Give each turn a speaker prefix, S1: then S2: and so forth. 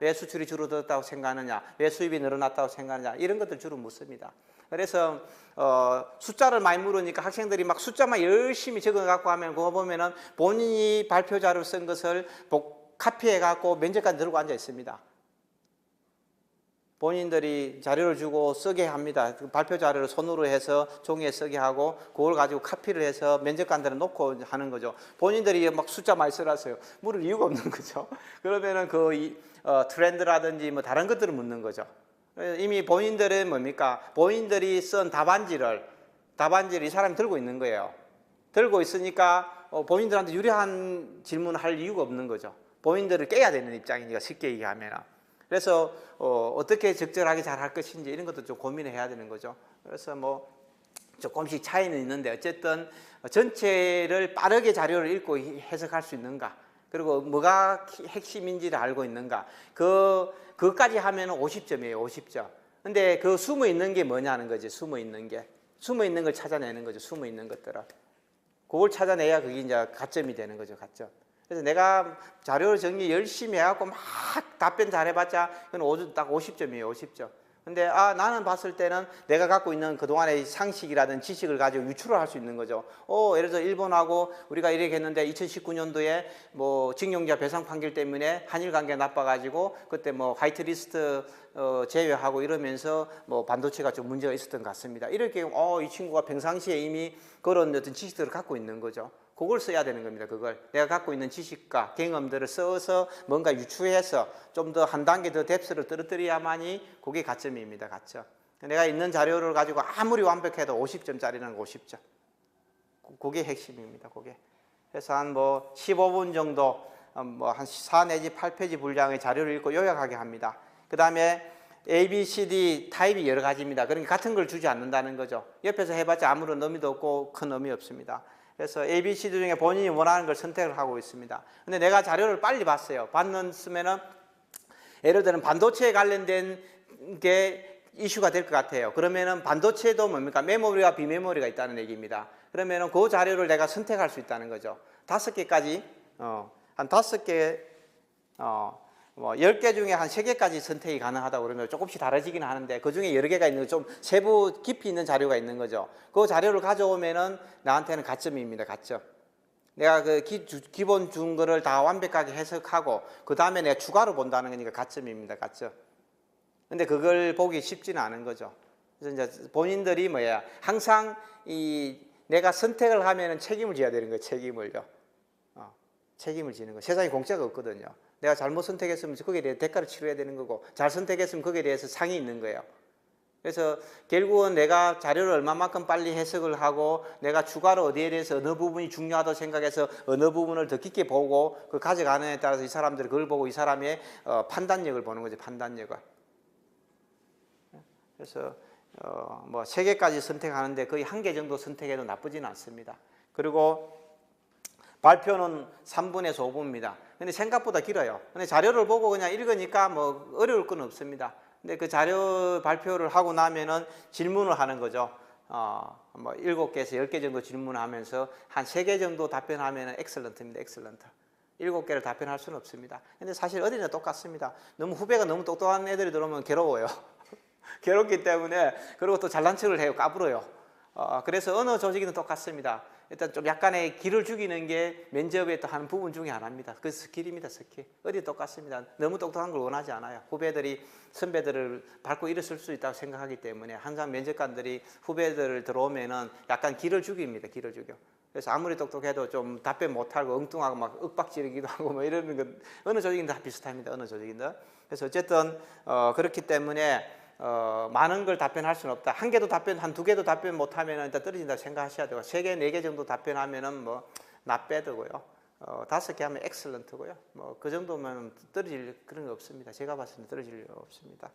S1: 왜 수출이 줄어들었다고 생각하느냐, 왜 수입이 늘어났다고 생각하느냐, 이런 것들 주로 묻습니다. 그래서 숫자를 많이 물으니까 학생들이 막 숫자만 열심히 적어갖고 하면 그거 보면은 본인이 발표 자료를 쓴 것을 카피해갖고 면접관에 들고 앉아 있습니다. 본인들이 자료를 주고 쓰게 합니다. 발표 자료를 손으로 해서 종이에 쓰게 하고 그걸 가지고 카피를 해서 면접관들은 놓고 하는 거죠. 본인들이 막 숫자 많이 써놨어요. 물을 이유가 없는 거죠. 그러면은 트렌드라든지 뭐 다른 것들을 묻는 거죠. 이미 본인들은 뭡니까? 본인들이 쓴 답안지를 이 사람이 들고 있는 거예요. 들고 있으니까 본인들한테 유리한 질문을 할 이유가 없는 거죠. 본인들을 깨야 되는 입장이니까, 쉽게 얘기하면. 그래서 어떻게 적절하게 잘 할 것인지 이런 것도 좀 고민을 해야 되는 거죠. 그래서 뭐 조금씩 차이는 있는데 어쨌든 전체를 빠르게 자료를 읽고 해석할 수 있는가, 그리고 뭐가 핵심인지를 알고 있는가, 그것까지 하면 50점이에요. 50점. 근데 그 숨어 있는 게 뭐냐는 거지. 숨어 있는 걸 찾아내는 거죠. 숨어 있는 것들을. 그걸 찾아내야 그게 이제 가점이 되는 거죠. 가점. 그래서 내가 자료를 정리 열심히 해갖고 막 답변 잘해봤자 그건 딱 50점이에요. 50점. 근데 나는 봤을 때는 내가 갖고 있는 그동안의 상식이라든지 지식을 가지고 유추를 할 수 있는 거죠. 예를 들어 일본하고 우리가 이렇게 했는데 2019년도에 뭐 징용자 배상 판결 때문에 한일 관계가 나빠가지고 그때 뭐 화이트리스트 제외하고 이러면서 뭐 반도체가 좀 문제가 있었던 것 같습니다. 이렇게 이 친구가 평상시에 이미 그런 어떤 지식들을 갖고 있는 거죠. 그걸 써야 되는 겁니다. 그걸 내가 갖고 있는 지식과 경험들을 써서 뭔가 유추해서 좀 더 한 단계 더 뎁스를 떨어뜨려야만이 그게 가점입니다. 가점. 내가 있는 자료를 가지고 아무리 완벽해도 50점짜리는 50점. 그게 핵심입니다. 그게. 그래서 한 뭐 15분 정도 뭐 한 4 내지 8페이지 분량의 자료를 읽고 요약하게 합니다. 그 다음에 A, B, C, D 타입이 여러 가지입니다. 그러니까 같은 걸 주지 않는다는 거죠. 옆에서 해봤자 아무런 의미도 없고 큰 의미 없습니다. 그래서 A, B, C 중에 본인이 원하는 걸 선택을 하고 있습니다. 근데 내가 자료를 빨리 봤어요. 봤으면은 예를 들면 반도체에 관련된 게 이슈가 될 것 같아요. 그러면은 반도체도 뭡니까? 메모리와 비메모리가 있다는 얘기입니다. 그러면은 그 자료를 내가 선택할 수 있다는 거죠. 5개까지, 한 5개, 뭐 10개 중에 한 3개까지 선택이 가능하다고 그러면 조금씩 다르지긴 하는데 그 중에 여러 개가 있는 좀 세부 깊이 있는 자료가 있는 거죠. 그 자료를 가져오면은 나한테는 가점입니다. 가점. 내가 그 기본 준 거를 다 완벽하게 해석하고 그 다음에 내가 추가로 본다는 거니까 가점입니다. 가점. 근데 그걸 보기 쉽지는 않은 거죠. 그래서 이제 본인들이 항상 내가 선택을 하면은 책임을 져야 되는 거예요. 책임을요. 책임을 지는 거. 세상에 공짜가 없거든요. 내가 잘못 선택했으면 거기에 대해 대가를 치러야 되는 거고 잘 선택했으면 거기에 대해서 상이 있는 거예요. 그래서 결국은 내가 자료를 얼마만큼 빨리 해석을 하고 내가 추가로 어디에 대해서 어느 부분이 중요하다고 생각해서 어느 부분을 더 깊게 보고 그걸 가져가느냐에 따라서 이 사람들이 그걸 보고 이 사람의 판단력을 보는 거죠. 판단력을. 그래서 뭐 3개까지 선택하는데 거의 1개 정도 선택해도 나쁘지는 않습니다. 그리고 발표는 3분에서 5분입니다. 근데 생각보다 길어요. 근데 자료를 보고 그냥 읽으니까 뭐 어려울 건 없습니다. 근데 그 자료 발표를 하고 나면은 질문을 하는 거죠. 뭐 7개에서 10개 정도 질문을 하면서 한 3개 정도 답변하면은 엑셀런트입니다. 엑셀런트. 7개를 답변할 수는 없습니다. 근데 사실 어디나 똑같습니다. 후배가 너무 똑똑한 애들이 들어오면 괴로워요. 괴롭기 때문에, 그리고 또 잘난 척을 해요. 까불어요. 그래서 어느 조직이든 똑같습니다. 일단 좀 약간의 기를 죽이는 게 면접에 또 하는 부분 중에 하나입니다. 그 스킬입니다. 스킬. 어디 똑같습니다. 너무 똑똑한 걸 원하지 않아요. 후배들이 선배들을 밟고 일었을 수 있다고 생각하기 때문에 항상 면접관들이 후배들을 들어오면은 약간 기를 죽입니다. 기를 죽여. 그래서 아무리 똑똑해도 좀 답변 못하고 엉뚱하고 막 윽박지르기도 하고 뭐 이러는 건 어느 조직이든 다 비슷합니다. 어느 조직이든. 그래서 어쨌든 그렇기 때문에 많은 걸 답변할 수는 없다. 한 2개도 답변 못하면 일단 떨어진다고 생각하셔야 되고 3개, 4개 정도 답변하면은 뭐 not bad고요. 5개 하면 excellent고요. 뭐 그 정도면 떨어질 그런 거 없습니다. 제가 봤을 때 떨어질 일 없습니다.